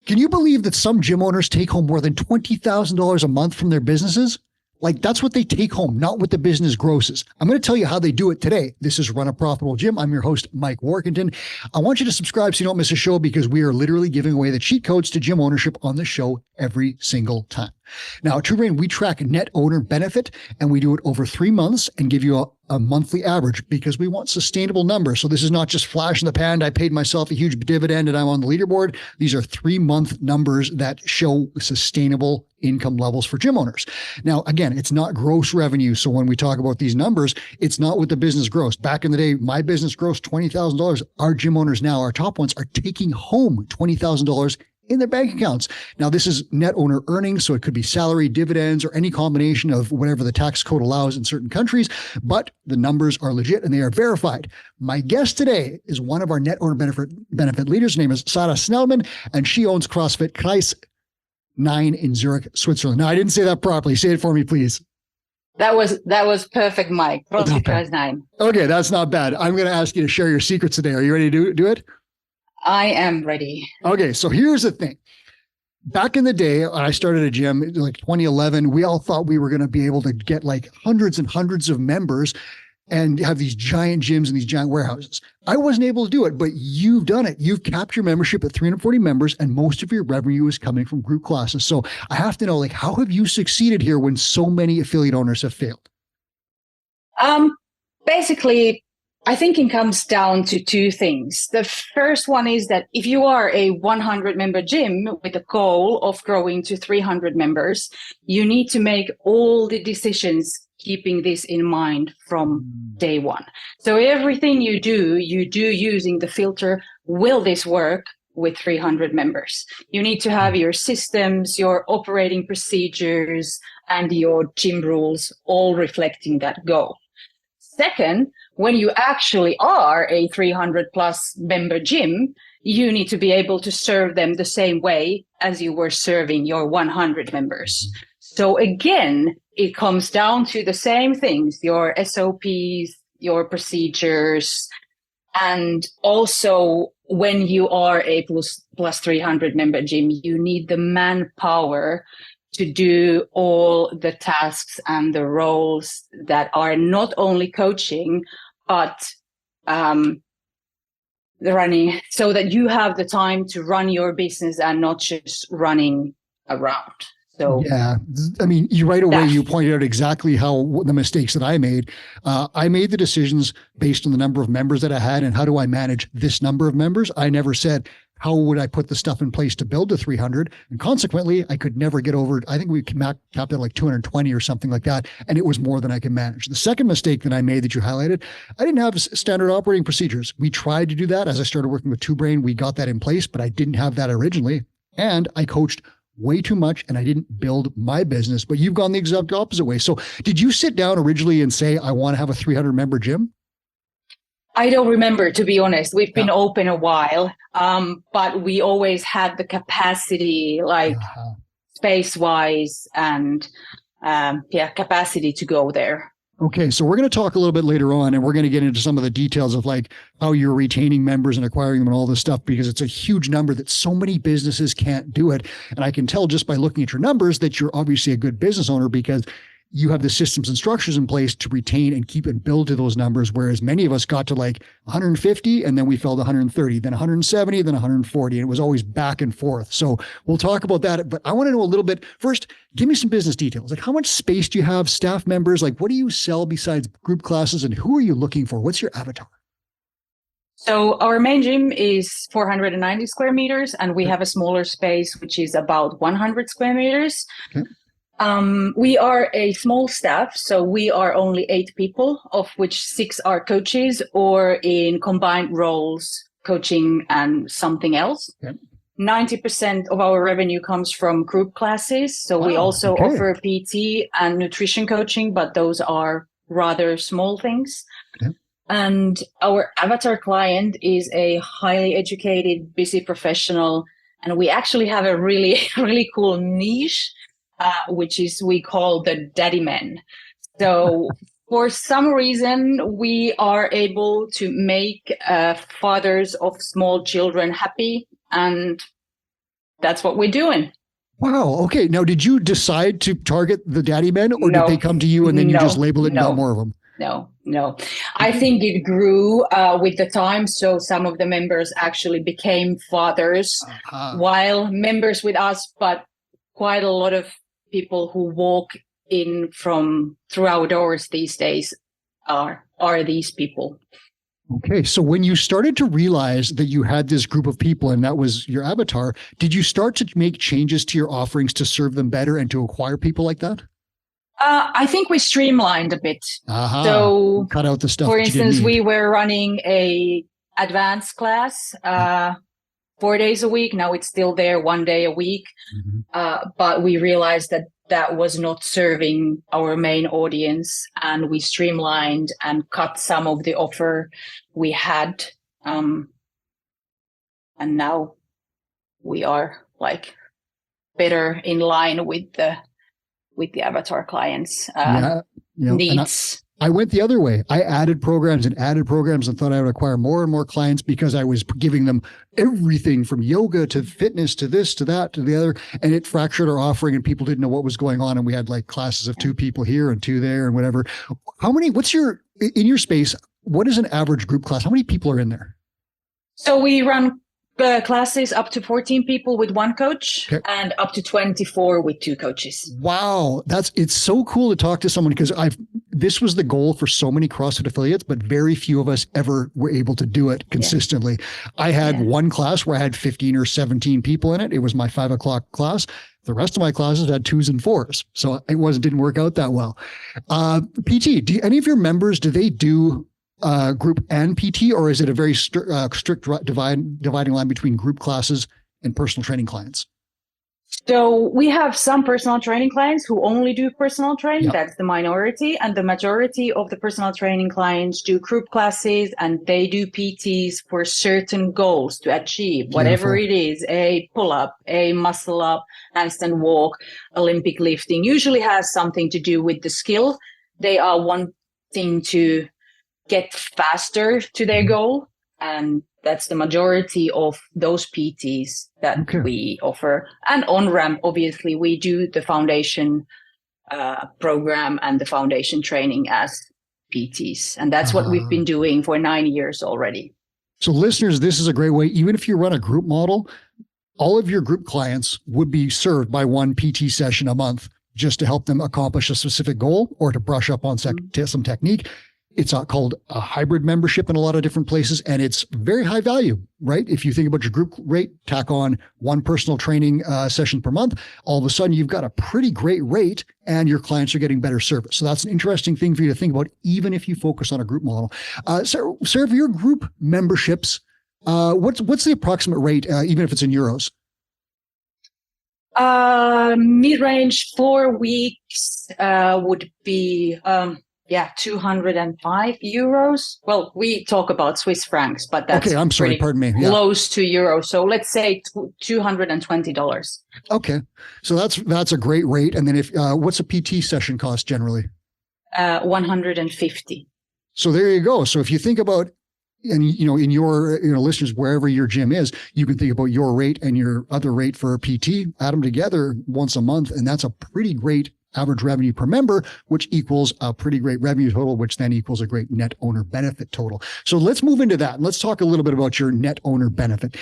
Can you believe that some gym owners take home more than $20,000 a month from their businesses? Like, that's what they take home, not what the business grosses. I'm going to tell you how they do it today. This is Run a Profitable Gym. I'm your host, Mike Workington. I want you to subscribe so you don't miss a show, because we are literally giving away the cheat codes to gym ownership on the show every single time. Now, at TrueBrain, we track net owner benefit, and we do it over 3 months and give you a monthly average, because we want sustainable numbers. So this is not just flash in the pan. I paid myself a huge dividend and I'm on the leaderboard. These are 3-month numbers that show sustainable income levels for gym owners. Now, again, it's not gross revenue. So when we talk about these numbers, it's not what the business grossed. Back in the day, my business grossed $20,000. Our gym owners now, our top ones, are taking home $20,000 in their bank accounts. Now, this is net owner earnings, so it could be salary, dividends, or any combination of whatever the tax code allows in certain countries, but the numbers are legit and they are verified. My guest today is one of our net owner benefit leaders. Her name is Saara Snellman, and she owns CrossFit Kreis 9 in Zurich, Switzerland. Now, I didn't say that properly. Say it for me, please. That was perfect, Mike. CrossFit Kreis 9. Okay, that's not bad. I'm going to ask you to share your secrets today. Are you ready to do it? I am ready. Okay, so here's the thing. Back in the day, when I started a gym, like 2011, we all thought we were going to be able to get like hundreds and hundreds of members and have these giant gyms and these giant warehouses. I wasn't able to do it, but you've done it. You've capped your membership at 340 members, and most of your revenue is coming from group classes. So I have to know, like, how have you succeeded here when so many affiliate owners have failed? Basically, I think it comes down to 2 things. The first one is that if you are a 100-member gym with a goal of growing to 300 members, you need to make all the decisions keeping this in mind from day one. So everything you do using the filter, will this work with 300 members? You need to have your systems, your operating procedures, and your gym rules all reflecting that goal. Second, when you actually are a 300 plus member gym, you need to be able to serve them the same way as you were serving your 100 members. So again, it comes down to the same things, your SOPs, your procedures, and also when you are a plus 300 member gym, you need the manpower to do all the tasks and the roles that are not only coaching, but the running, so that you have the time to run your business and not just running around. So yeah, I mean, you pointed out exactly how the mistakes that I made. I made the decisions based on the number of members that I had and how do I manage this number of members. I never said, how would I put the stuff in place to build to 300? And consequently, I could never get over it. I think we capped at like 220 or something like that. And it was more than I could manage. The second mistake that I made that you highlighted, I didn't have standard operating procedures. We tried to do that. As I started working with TrueBrain, we got that in place, but I didn't have that originally. And I coached way too much and I didn't build my business, but you've gone the exact opposite way. So did you sit down originally and say, I want to have a 300 member gym? I don't remember, to be honest. We've been open a while, but we always had the capacity, like space-wise and capacity to go there. Okay, so we're going to talk a little bit later on, and we're going to get into some of the details of like how you're retaining members and acquiring them and all this stuff, because it's a huge number that so many businesses can't do it. And I can tell just by looking at your numbers that you're obviously a good business owner, because you have the systems and structures in place to retain and keep and build to those numbers. Whereas many of us got to like 150 and then we fell to 130, then 170, then 140. And it was always back and forth. So we'll talk about that. But I want to know a little bit first, give me some business details. Like, how much space do you have, staff members? Like, what do you sell besides group classes, and who are you looking for? What's your avatar? So our main gym is 490 square meters, and we have a smaller space, which is about 100 square meters. Okay. We are a small staff, so we are only 8 people, of which 6 are coaches or in combined roles, coaching and something else. Okay. 90% of our revenue comes from group classes. So we also offer PT and nutrition coaching, but those are rather small things. Okay. And our avatar client is a highly educated, busy professional. And we actually have a really, really cool niche, which is we call the daddy men. So for some reason, we are able to make fathers of small children happy. And that's what we're doing. Wow. Okay. Now, did you decide to target the daddy men, or did No, they come to you and then you just labeled it and got no, more of them? no. I think it grew with the time. So some of the members actually became fathers while members with us, but quite a lot of people who walk in from through our doors these days are these people. Okay. So when you started to realize that you had this group of people and that was your avatar, did you start to make changes to your offerings to serve them better and to acquire people like that? I think we streamlined a bit. So cut out the stuff. For instance, we were running a advanced class 4 days a week. Now it's still there 1 day a week. But we realized that was not serving our main audience, and we streamlined and cut some of the offer we had. And now we are like better in line with the avatar clients' needs. I went the other way. I added programs and thought I would acquire more and more clients because I was giving them everything from yoga to fitness to this, to that, to the other. And it fractured our offering and people didn't know what was going on. And we had like classes of 2 people here and 2 there and whatever. In your space, what is an average group class? How many people are in there? So we run classes up to 14 people with 1 coach and up to 24 with 2 coaches. Wow. It's so cool to talk to someone because this was the goal for so many CrossFit affiliates, but very few of us ever were able to do it consistently. I had one class where I had 15 or 17 people in it. It was my 5 o'clock class. The rest of my classes had 2s and 4s. So it didn't work out that well. PT, do any of your members, do they do group and PT, or is it a very strict dividing line between group classes and personal training clients? So we have some personal training clients who only do personal training. That's the minority. And the majority of the personal training clients do group classes, and they do PTs for certain goals to achieve, whatever it is, a pull-up, a muscle-up, handstand walk, Olympic lifting. Usually has something to do with the skill. They are wanting to get faster to their goal, and that's the majority of those PTs that we offer. And on ramp, obviously, we do the foundation program and the foundation training as PTs, and that's what we've been doing for 9 years already. So listeners, this is a great way. Even if you run a group model, all of your group clients would be served by 1 PT session a month just to help them accomplish a specific goal or to brush up on some technique. It's called a hybrid membership in a lot of different places, and it's very high value, right? If you think about your group rate, tack on 1 personal training session per month, all of a sudden you've got a pretty great rate and your clients are getting better service. So that's an interesting thing for you to think about, even if you focus on a group model. So for your group memberships, what's the approximate rate, even if it's in euros? Mid-range 4 weeks would be 205 euros. Well, we talk about Swiss francs, but that's okay. I'm sorry. Pardon me. Close to euro. So let's say $220. Okay, so that's a great rate. And then if what's a PT session cost generally? 150. So there you go. So if you think about, and in your listeners, wherever your gym is, you can think about your rate and your other rate for a PT, add them together once a month, and that's a pretty great average revenue per member, which equals a pretty great revenue total, which then equals a great net owner benefit total. So let's move into that. And let's talk a little bit about your net owner benefit.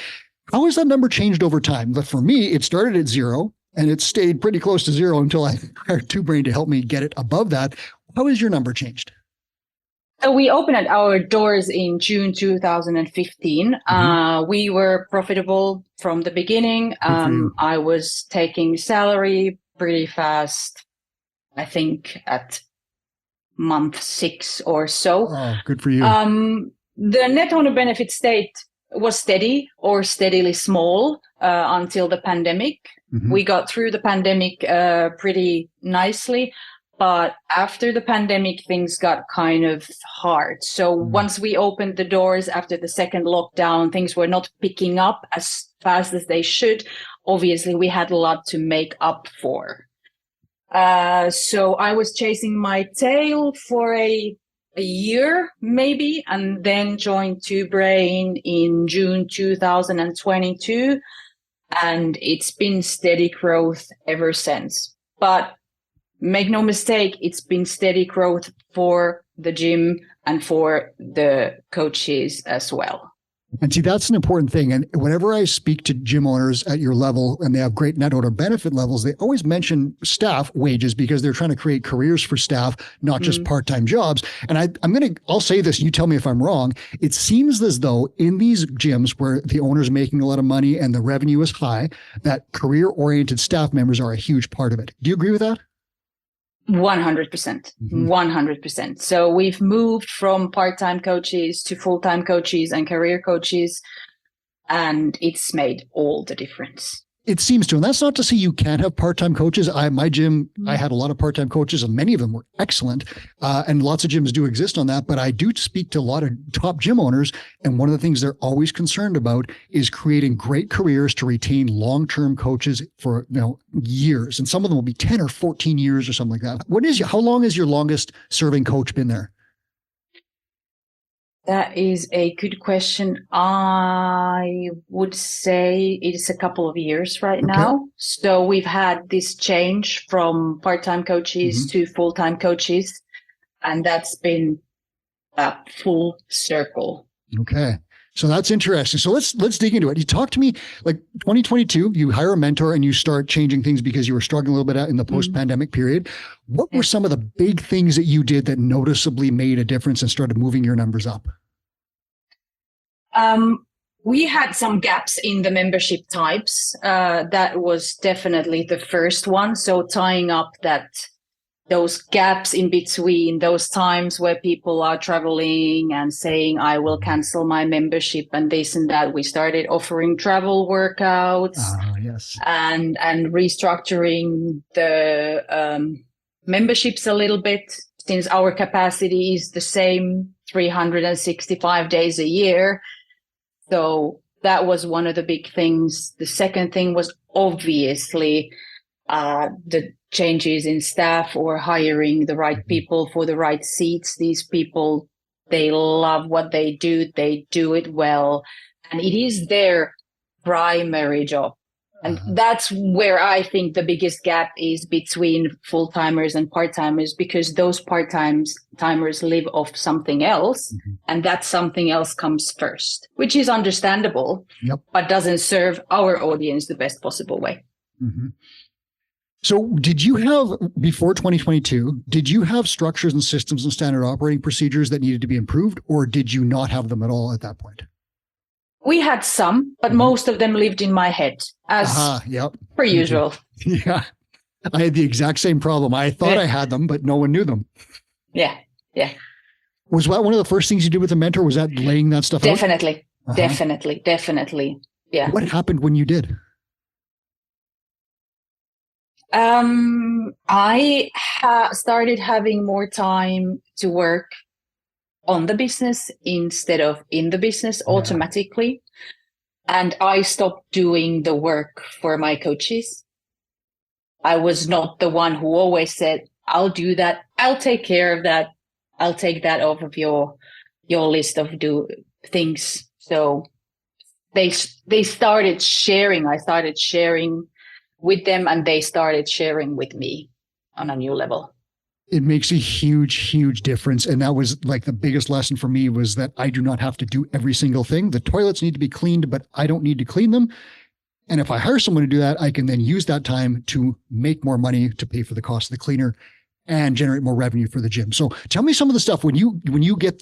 How has that number changed over time? But for me, it started at 0 and it stayed pretty close to 0 until I hired Two Brain to help me get it above that. How has your number changed? So we opened our doors in June 2015. We were profitable from the beginning. I was taking salary pretty fast, I think at month 6 or so. Oh, good for you. The net owner benefit was steady or steadily small until the pandemic. We got through the pandemic pretty nicely. But after the pandemic, things got kind of hard. So once we opened the doors after the second lockdown, things were not picking up as fast as they should. Obviously, we had a lot to make up for. So I was chasing my tail for a year, maybe, and then joined Two Brain in June 2022. and it's been steady growth ever since. But make no mistake, it's been steady growth for the gym and for the coaches as well. And see, that's an important thing. And whenever I speak to gym owners at your level and they have great net owner benefit levels, they always mention staff wages because they're trying to create careers for staff, not just part-time jobs. And I'll say this, you tell me if I'm wrong. It seems as though in these gyms where the owner's making a lot of money and the revenue is high, that career-oriented staff members are a huge part of it. Do you agree with that? 100%. 100%. So we've moved from part-time coaches to full-time coaches and career coaches, and it's made all the difference. It seems to, and that's not to say you can't have part-time coaches. My gym, I had a lot of part-time coaches and many of them were excellent. And lots of gyms do exist on that, but I do speak to a lot of top gym owners. And one of the things they're always concerned about is creating great careers to retain long-term coaches for, years. And some of them will be 10 or 14 years or something like that. How long has your longest serving coach been there? That is a good question. I would say it's a couple of years right now. So we've had this change from part-time coaches to full-time coaches, and that's been a full circle. Okay. So that's interesting. So let's dig into it. You talk to me like 2022, you hire a mentor and you start changing things because you were struggling a little bit in the post-pandemic period. What were some of the big things that you did that noticeably made a difference and started moving your numbers up? We had some gaps in the membership types. That was definitely the first one. So tying up those gaps in between, those times where people are traveling and saying, I will cancel my membership and this and that. We started offering travel workouts and restructuring the memberships a little bit, since our capacity is the same 365 days a year. So that was one of the big things. The second thing was obviously the changes in staff or hiring the right people for the right seats. These people, they love what they do it well, and it is their primary job. And that's where I think the biggest gap is between full-timers and part-timers, because those part-timers live off something else, and that something else comes first, which is understandable, but doesn't serve our audience the best possible way. So did you have, before 2022, did you have structures and systems and standard operating procedures that needed to be improved, or did you not have them at all at that point? We had some, but most of them lived in my head, as per usual. Yeah, I had the exact same problem. I thought I had them, but no one knew them. Yeah. Was that one of the first things you did with a mentor? Was that laying that stuff out? Definitely. Yeah. What happened when you did? I started having more time to work on the business instead of in the business automatically. And I stopped doing the work for my coaches. I was not the one who always said, I'll do that. I'll take care of that. I'll take that off of your list of things. So they started sharing. I started sharing with them and they started sharing with me on a new level. It makes a huge, huge difference. And that was like the biggest lesson for me, was that I do not have to do every single thing. The toilets need to be cleaned, but I don't need to clean them. And if I hire someone to do that, I can then use that time to make more money to pay for the cost of the cleaner and generate more revenue for the gym. So tell me some of the stuff when you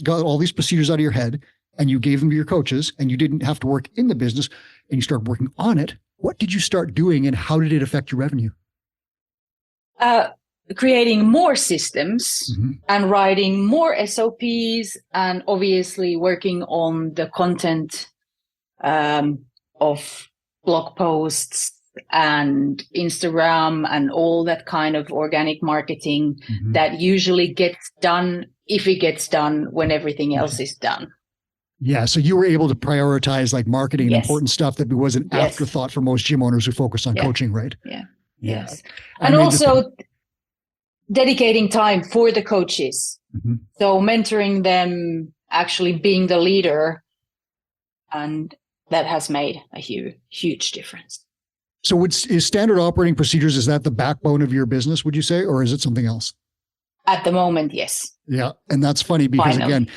got all these procedures out of your head and you gave them to your coaches and you didn't have to work in the business and you started working on it. What did you start doing and how did it affect your revenue? Creating more systems and writing more SOPs, and obviously working on the content of blog posts and Instagram and all that kind of organic marketing that usually gets done, if it gets done, when everything else is done. Yeah. So you were able to prioritize like marketing and important stuff that was an afterthought for most gym owners who focus on coaching, right? Yes. And also dedicating time for the coaches. So mentoring them, actually being the leader. And that has made a huge difference. So is standard operating procedures, is that the backbone of your business, would you say, or is it something else? At the moment, yes. Yeah. And that's funny because Finally.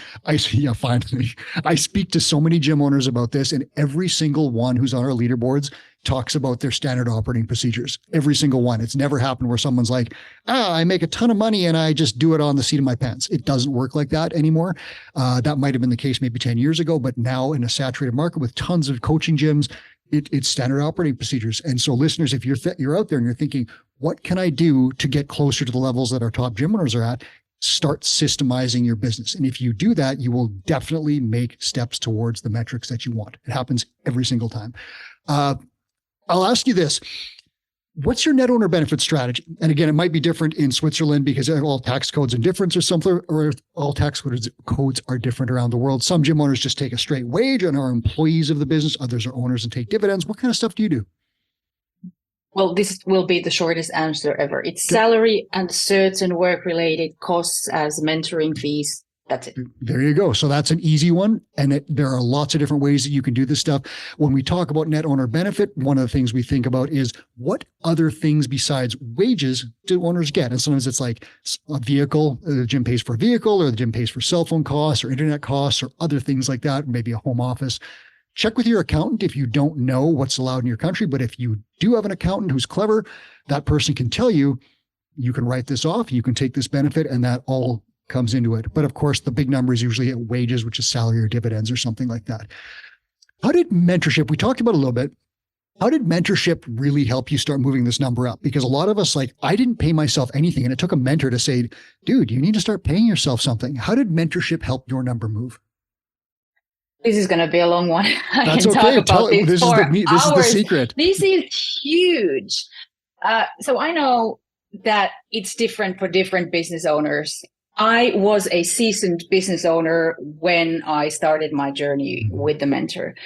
finally, I speak to so many gym owners about this, and every single one who's on our leaderboards talks about their standard operating procedures. Every single one. It's never happened where someone's like, I make a ton of money and I just do it on the seat of my pants. It doesn't work like that anymore. That might've been the case maybe 10 years ago, but now in a saturated market with tons of coaching gyms, it's standard operating procedures. And so listeners, if you're out there and you're thinking, what can I do to get closer to the levels that our top gym owners are at? Start systemizing your business. And if you do that, you will definitely make steps towards the metrics that you want. It happens every single time. I'll ask you this. What's your net owner benefit strategy? And again, it might be different in Switzerland because all tax codes are different, or something, or all tax codes are different around the world. Some gym owners just take a straight wage and are employees of the business. Others are owners and take dividends. What kind of stuff do you do? Well, this will be the shortest answer ever. It's salary and certain work-related costs as mentoring fees. That's it. There you go. So that's an easy one. And there are lots of different ways that you can do this stuff. When we talk about net owner benefit, one of the things we think about is what other things besides wages do owners get? And sometimes it's like a vehicle, the gym pays for a vehicle, or the gym pays for cell phone costs or internet costs or other things like that, maybe a home office. Check with your accountant if you don't know what's allowed in your country. But if you do have an accountant who's clever, that person can tell you, you can write this off, you can take this benefit, and that all comes into it. But of course, the big number is usually at wages, which is salary or dividends or something like that. How did mentorship, we talked about a little bit, how did mentorship really help you start moving this number up? Because a lot of us, I didn't pay myself anything, and it took a mentor to say, dude, you need to start paying yourself something. How did mentorship help your number move? This is going to be a long one. That's okay. This is the secret. This is huge. So I know that it's different for different business owners. I was a seasoned business owner when I started my journey with the mentor.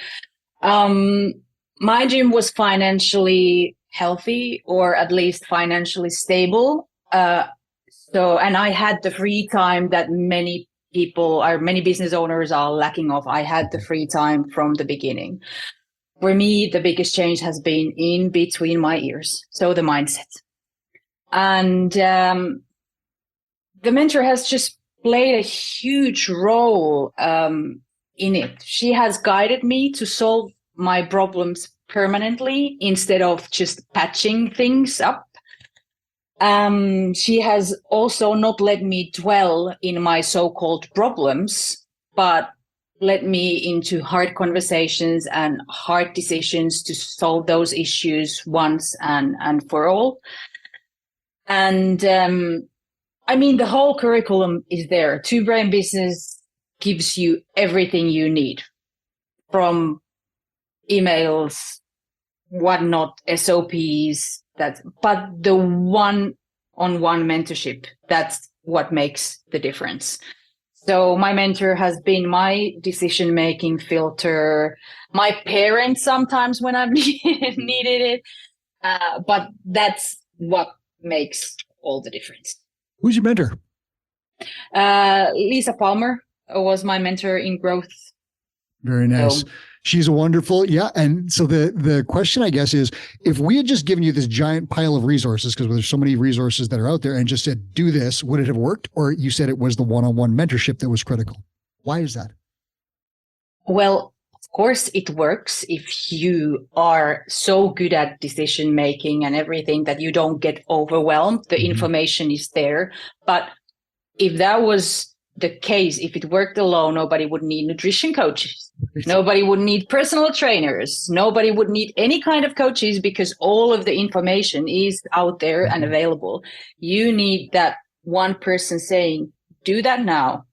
My gym was financially healthy, or at least financially stable. And I had the free time that many business owners are lacking of. I had the free time from the beginning. For me, the biggest change has been in between my ears. So the mindset. And the mentor has just played a huge role in it. She has guided me to solve my problems permanently instead of just patching things up. She has also not let me dwell in my so-called problems, but led me into hard conversations and hard decisions to solve those issues once and for all. And the whole curriculum is there. Two Brain Business gives you everything you need, from emails, whatnot, SOPs, but the one-on-one mentorship, that's what makes the difference. So my mentor has been my decision-making filter, my parents sometimes when I've needed it, but that's what makes all the difference. Who's your mentor? Lisa Palmer was my mentor in growth. Very nice. So, she's wonderful. Yeah. And so the question, I guess, is if we had just given you this giant pile of resources, because there's so many resources that are out there, and just said, do this, would it have worked? Or you said it was the one-on-one mentorship that was critical. Why is that? Well, of course it works if you are so good at decision making and everything that you don't get overwhelmed. The information is there. But if that was the case, if it worked alone, nobody would need nutrition coaches. Nobody would need personal trainers. Nobody would need any kind of coaches, because all of the information is out there and available. You need that one person saying, do that now.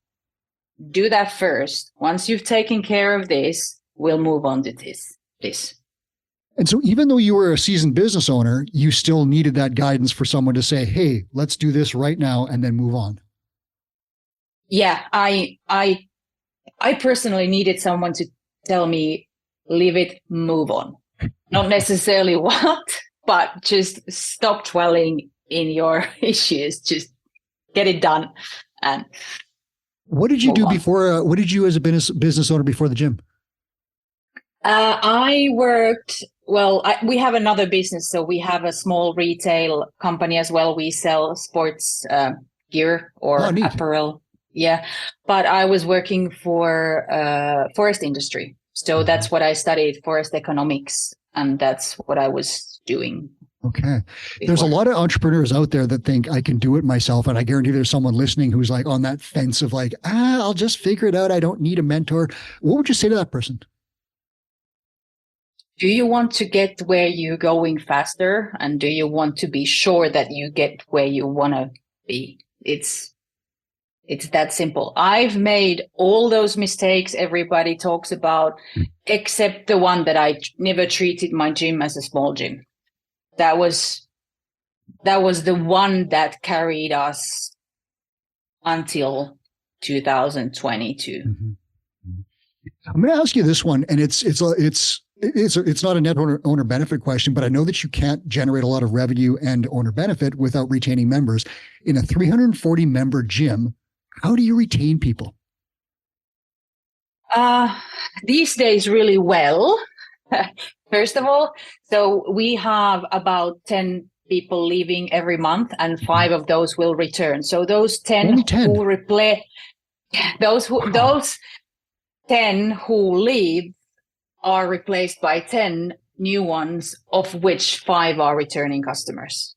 Do that first. Once you've taken care of this, we'll move on to this. And so even though you were a seasoned business owner, you still needed that guidance for someone to say, hey, let's do this right now and then move on. Yeah, I personally needed someone to tell me, leave it, move on. Not necessarily what, but just stop dwelling in your issues. Just get it done. And what did you do before? What did you as a business owner before the gym? We have another business. So we have a small retail company as well. We sell sports gear or apparel. Yeah. But I was working for forest industry. So that's what I studied, forest economics. And that's what I was doing. Okay. There's a lot of entrepreneurs out there that think I can do it myself. And I guarantee there's someone listening who's like on that fence of like, I'll just figure it out. I don't need a mentor. What would you say to that person? Do you want to get where you're going faster? And do you want to be sure that you get where you want to be? It's that simple. I've made all those mistakes everybody talks about, except the one that I never treated my gym as a small gym. That was the one that carried us until 2022. Mm-hmm. I'm going to ask you this one, and it's not a net owner benefit question, but I know that you can't generate a lot of revenue and owner benefit without retaining members. In a 340 member gym, how do you retain people? These days, really well. First of all, so we have about 10 people leaving every month, and 5 of those will return. So those 10 who replace those 10 who leave are replaced by 10 new ones, of which 5 are returning customers.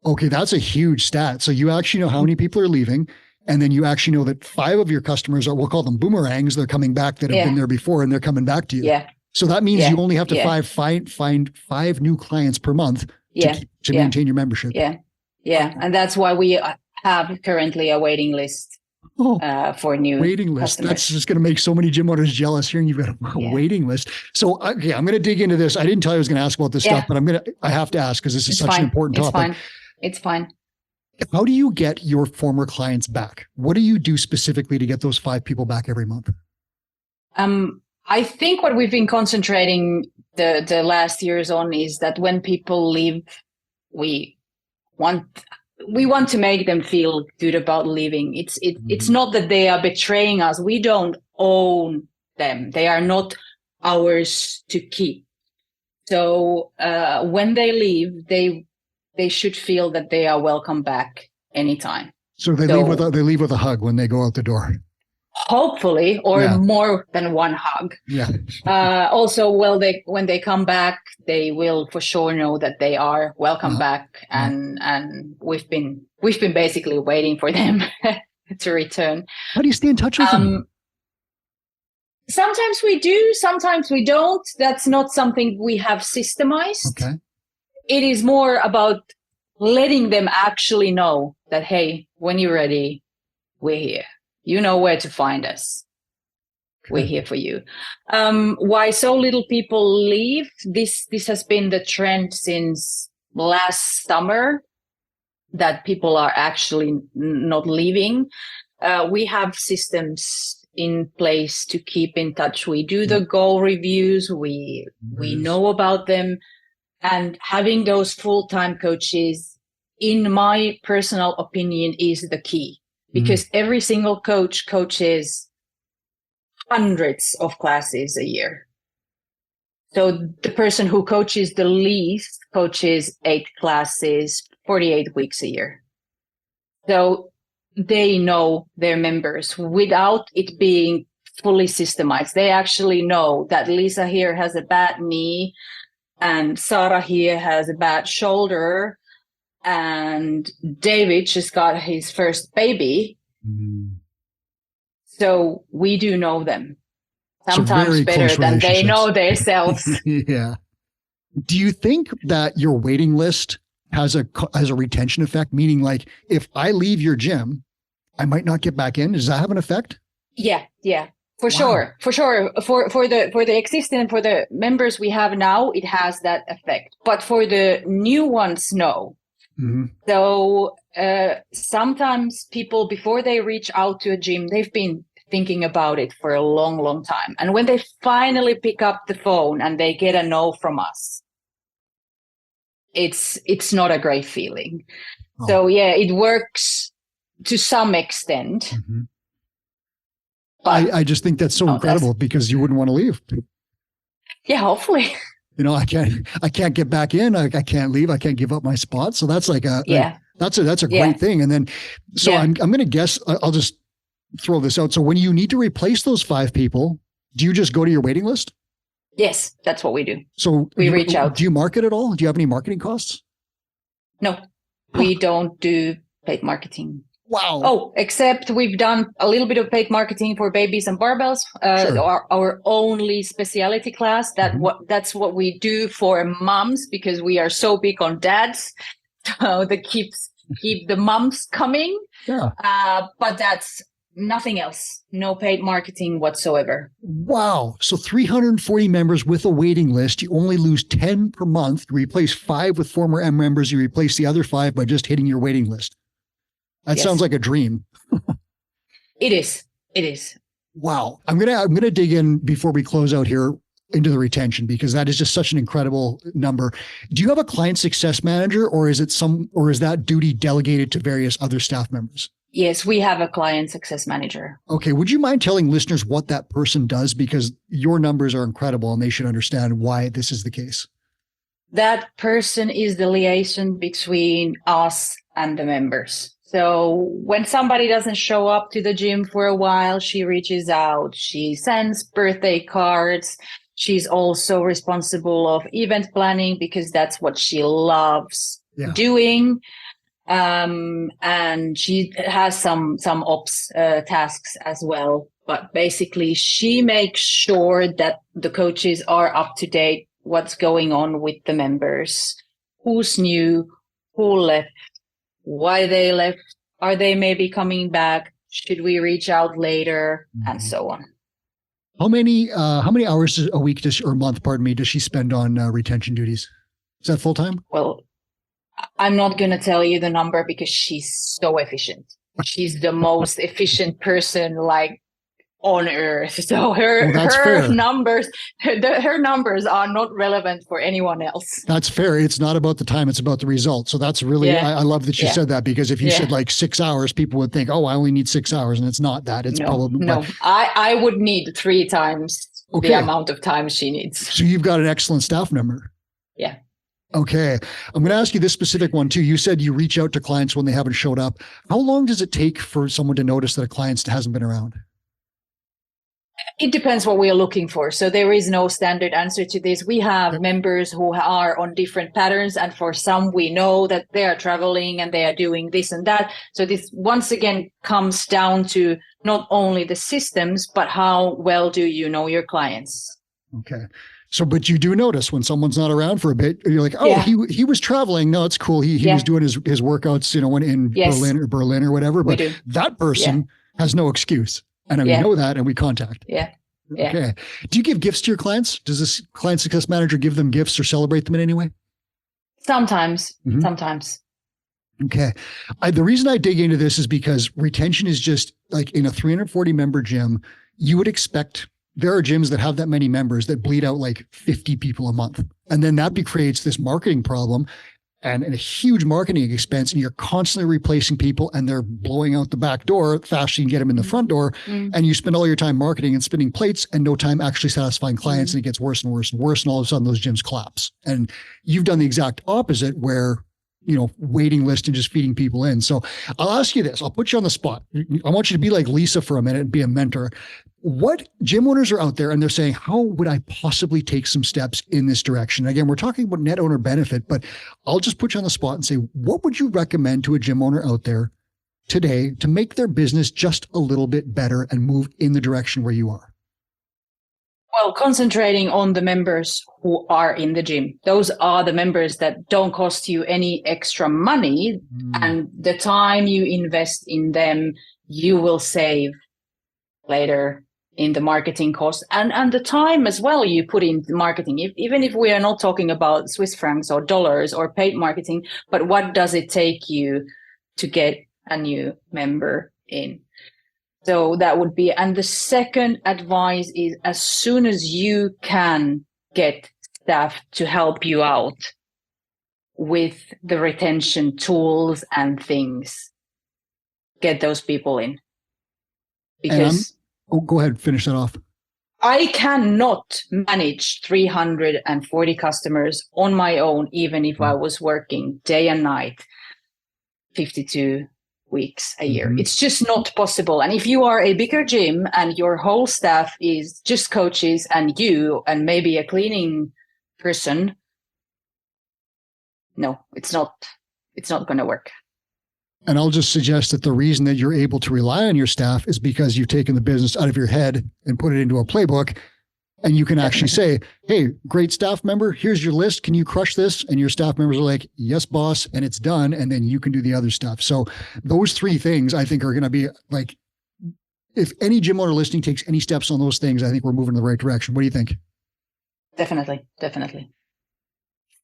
Okay, that's a huge stat. So you actually know how many people are leaving, and then you actually know that 5 of your customers are, we'll call them boomerangs. They're coming back that have been there before, and they're coming back to you. Yeah. So that means you only have to find 5 new clients per month to maintain your membership. Yeah. Yeah. And that's why we have currently a waiting list for new waiting list. customers. That's just going to make so many gym owners jealous hearing you've got a waiting list. So okay, I'm going to dig into this. I didn't tell you I was going to ask about this stuff, but I have to ask because this is such an important topic. It's fine. How do you get your former clients back? What do you do specifically to get those 5 people back every month? I think what we've been concentrating the last years on is that when people leave, we want to make them feel good about leaving. It's not that they are betraying us. We don't own them. They are not ours to keep. So when they leave, they should feel that they are welcome back anytime. So they leave with a hug when they go out the door. Hopefully, or more than one hug. Yeah. Also, when they come back, they will for sure know that they are welcome back, and we've been basically waiting for them to return. How do you stay in touch with them? Sometimes we do, sometimes we don't. That's not something we have systemized. Okay. It is more about letting them actually know that, hey, when you're ready, we're here. You know where to find us. We're here for you. Why so little people leave? This has been the trend since last summer, that people are actually not leaving. We have systems in place to keep in touch. We do the goal reviews. We know about them. And having those full-time coaches, in my personal opinion, is the key. Because every single coach coaches hundreds of classes a year. So the person who coaches the least coaches 8 classes, 48 weeks a year. So they know their members without it being fully systemized. They actually know that Lisa here has a bad knee and Saara here has a bad shoulder. And David just got his first baby. So we do know them. Sometimes better than they know themselves. Yeah. Do you think that your waiting list has a retention effect? Meaning, like, if I leave your gym, I might not get back in. Does that have an effect? Yeah. For sure. For the existing, for the members we have now, it has that effect. But for the new ones, no. So sometimes people, before they reach out to a gym, they've been thinking about it for a long, long time. And when they finally pick up the phone and they get a no from us, it's not a great feeling. So yeah, it works to some extent. But I just think that's so incredible because you wouldn't want to leave. Yeah, hopefully. I can't get back in. I can't leave. I can't give up my spot. So that's Yeah. that's a Yeah. great thing. And then, so Yeah. I'm going to guess, I'll just throw this out. So when you need to replace those 5 people, do you just go to your waiting list? Yes, that's what we do. So We reach out. Do you market at all? Do you have any marketing costs? No, we don't do paid marketing. Wow. Oh, except we've done a little bit of paid marketing for babies and barbells. Sure. Our only specialty class. That's what we do for moms, because we are so big on dads. So that keep the moms coming. Yeah. But that's nothing else. No paid marketing whatsoever. Wow. So 340 members with a waiting list. You only lose 10 per month. You replace 5 with former M members. You replace the other 5 by just hitting your waiting list. That sounds like a dream. It is. It is. Wow. I'm gonna dig in before we close out here into the retention, because that is just such an incredible number. Do you have a client success manager, or is that duty delegated to various other staff members? Yes, we have a client success manager. Okay. Would you mind telling listeners what that person does? Because your numbers are incredible and they should understand why this is the case. That person is the liaison between us and the members. So when somebody doesn't show up to the gym for a while, she reaches out, she sends birthday cards. She's also responsible of event planning, because that's what she loves doing. And she has some ops tasks as well. But basically, she makes sure that the coaches are up to date, what's going on with the members, who's new, who left, why they left, are they maybe coming back, should we reach out later, and so on. How many hours a week or month, does she spend on retention duties? Is that full time? Well, I'm not going to tell you the number because she's so efficient. She's the most efficient person on earth. So her numbers, her numbers are not relevant for anyone else. That's fair. It's not about the time, it's about the result. So that's really, I love that you said that, because if you said 6 hours, people would think, oh, I only need 6 hours. And it's not that. It's probably. No, I would need 3 times the amount of time she needs. So you've got an excellent staff member. Yeah. Okay. I'm going to ask you this specific one too. You said you reach out to clients when they haven't showed up. How long does it take for someone to notice that a client hasn't been around? It depends what we are looking for. So there is no standard answer to this. We have members who are on different patterns, and for some we know that they are traveling and they are doing this and that. So this once again comes down to not only the systems, but how well do you know your clients? Okay. So, but you do notice when someone's not around for a bit, you're like, oh, he was traveling. No, it's cool. He was doing his workouts, when in Berlin or whatever. But that person has no excuse. And we know that, and we contact. Yeah. Okay. Do you give gifts to your clients? Does this client success manager give them gifts or celebrate them in any way? Sometimes. Sometimes. Okay. The reason I dig into this is because retention is just like in a 340 member gym, you would expect there are gyms that have that many members that bleed out like 50 people a month. And then that creates this marketing problem and a huge marketing expense. And you're constantly replacing people and they're blowing out the back door faster you can get them in the front door. And you spend all your time marketing and spinning plates and no time actually satisfying clients. And it gets worse and worse and worse. And all of a sudden those gyms collapse. And you've done the exact opposite where, waiting list and just feeding people in. So I'll ask you this. I'll put you on the spot. I want you to be like Lisa for a minute and be a mentor. What gym owners are out there and they're saying, how would I possibly take some steps in this direction? Again, we're talking about net owner benefit, but I'll just put you on the spot and say, what would you recommend to a gym owner out there today to make their business just a little bit better and move in the direction where you are? Well, concentrating on the members who are in the gym. Those are the members that don't cost you any extra money. And the time you invest in them, you will save later in the marketing cost and the time as well you put in marketing. Even if we are not talking about Swiss francs or dollars or paid marketing, but what does it take you to get a new member in? So that would be, and the second advice is as soon as you can get staff to help you out with the retention tools and things, get those people in. Because go ahead, finish that off. I cannot manage 340 customers on my own, even if I was working day and night, 52 weeks a year. Mm-hmm. It's just not possible. And if you are a bigger gym and your whole staff is just coaches and you and maybe a cleaning person, no, it's not going to work. And I'll just suggest that the reason that you're able to rely on your staff is because you've taken the business out of your head and put it into a playbook. And you can actually say, hey, great staff member, here's your list. Can you crush this? And your staff members are like, yes, boss. And it's done. And then you can do the other stuff. So those three things I think are going to be like, if any gym owner listening takes any steps on those things, I think we're moving in the right direction. What do you think? Definitely.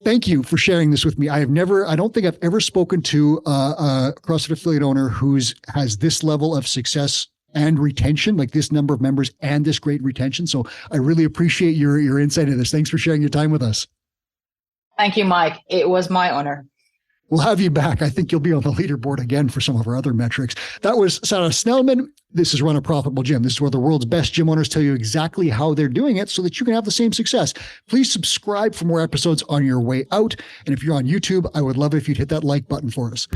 Thank you for sharing this with me. I don't think I've ever spoken to a CrossFit affiliate owner has this level of success and retention, like this number of members and this great retention. So I really appreciate your insight into this. Thanks for sharing your time with us. Thank you, Mike. It was my honor. We'll have you back. I think you'll be on the leaderboard again for some of our other metrics. That was Saara Snellman. This is Run a Profitable Gym. This is where the world's best gym owners tell you exactly how they're doing it so that you can have the same success. Please subscribe for more episodes on your way out. And if you're on YouTube, I would love it if you'd hit that like button for us.